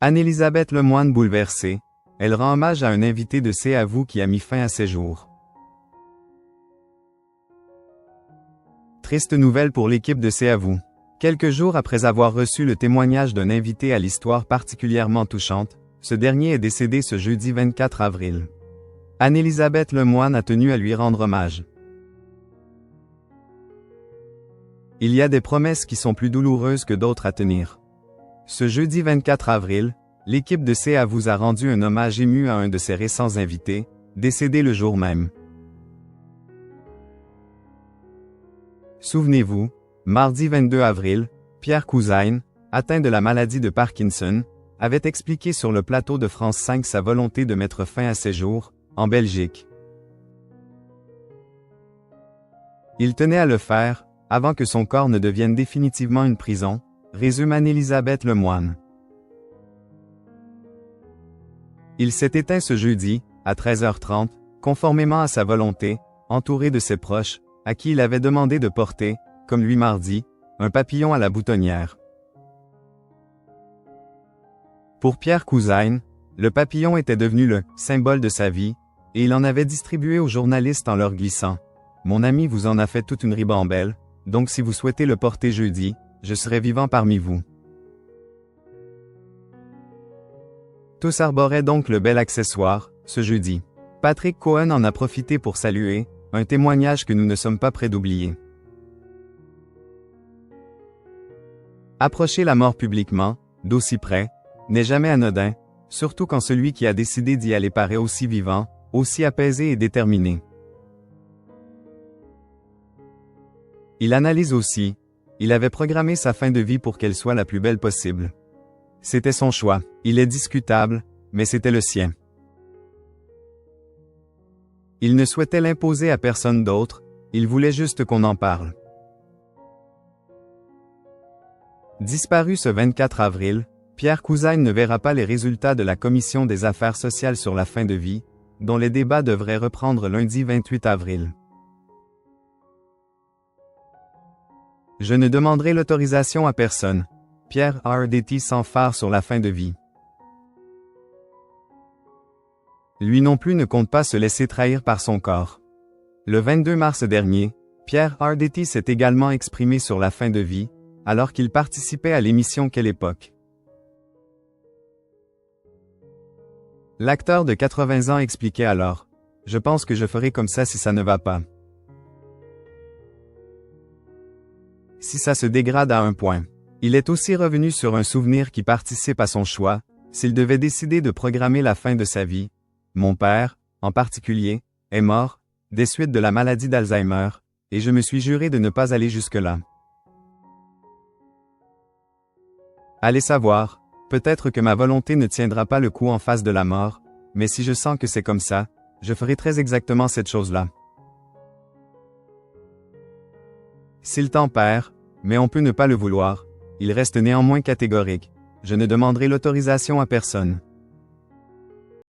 Anne-Élisabeth Lemoine bouleversée, elle rend hommage à un invité de C'est à vous qui a mis fin à ses jours. Triste nouvelle pour l'équipe de C'est à vous. Quelques jours après avoir reçu le témoignage d'un invité à l'histoire particulièrement touchante, ce dernier est décédé ce jeudi 24 avril. Anne-Élisabeth Lemoine a tenu à lui rendre hommage. Il y a des promesses qui sont plus douloureuses que d'autres à tenir. Ce jeudi 24 avril, l'équipe de C'est à vous a rendu un hommage ému à un de ses récents invités, décédé le jour même. Souvenez-vous, mardi 22 avril, Pierre Couzain, atteint de la maladie de Parkinson, avait expliqué sur le plateau de France 5 sa volonté de mettre fin à ses jours, en Belgique. Il tenait à le faire, avant que son corps ne devienne définitivement une prison, résume Anne-Élisabeth Lemoine. Il s'est éteint ce jeudi, à 13h30, conformément à sa volonté, entouré de ses proches, à qui il avait demandé de porter, comme lui mardi, un papillon à la boutonnière. Pour Pierre Couzain, le papillon était devenu le symbole de sa vie, et il en avait distribué aux journalistes en leur glissant « Mon ami vous en a fait toute une ribambelle, donc si vous souhaitez le porter jeudi, je serai vivant parmi vous. » Tous arboraient donc le bel accessoire, ce jeudi. Patrick Cohen en a profité pour saluer, un témoignage que nous ne sommes pas près d'oublier. Approcher la mort publiquement, d'aussi près, n'est jamais anodin, surtout quand celui qui a décidé d'y aller paraît aussi vivant, aussi apaisé et déterminé. Il analyse aussi, il avait programmé sa fin de vie pour qu'elle soit la plus belle possible. C'était son choix, il est discutable, mais c'était le sien. Il ne souhaitait l'imposer à personne d'autre, il voulait juste qu'on en parle. Disparu ce 24 avril, Pierre Couzain ne verra pas les résultats de la Commission des affaires sociales sur la fin de vie, dont les débats devraient reprendre lundi 28 avril. Je ne demanderai l'autorisation à personne. Pierre Arditi s'enfarge sur la fin de vie. Lui non plus ne compte pas se laisser trahir par son corps. Le 22 mars dernier, Pierre Arditi s'est également exprimé sur la fin de vie, alors qu'il participait à l'émission Quelle époque. L'acteur de 80 ans expliquait alors « Je pense que je ferai comme ça si ça ne va pas. Si ça se dégrade à un point. » Il est aussi revenu sur un souvenir qui participe à son choix, s'il devait décider de programmer la fin de sa vie. Mon père, en particulier, est mort, des suites de la maladie d'Alzheimer, et je me suis juré de ne pas aller jusque-là. Allez savoir, peut-être que ma volonté ne tiendra pas le coup en face de la mort, mais si je sens que c'est comme ça, je ferai très exactement cette chose-là. S'il tempère, mais on peut ne pas le vouloir, il reste néanmoins catégorique. Je ne demanderai l'autorisation à personne.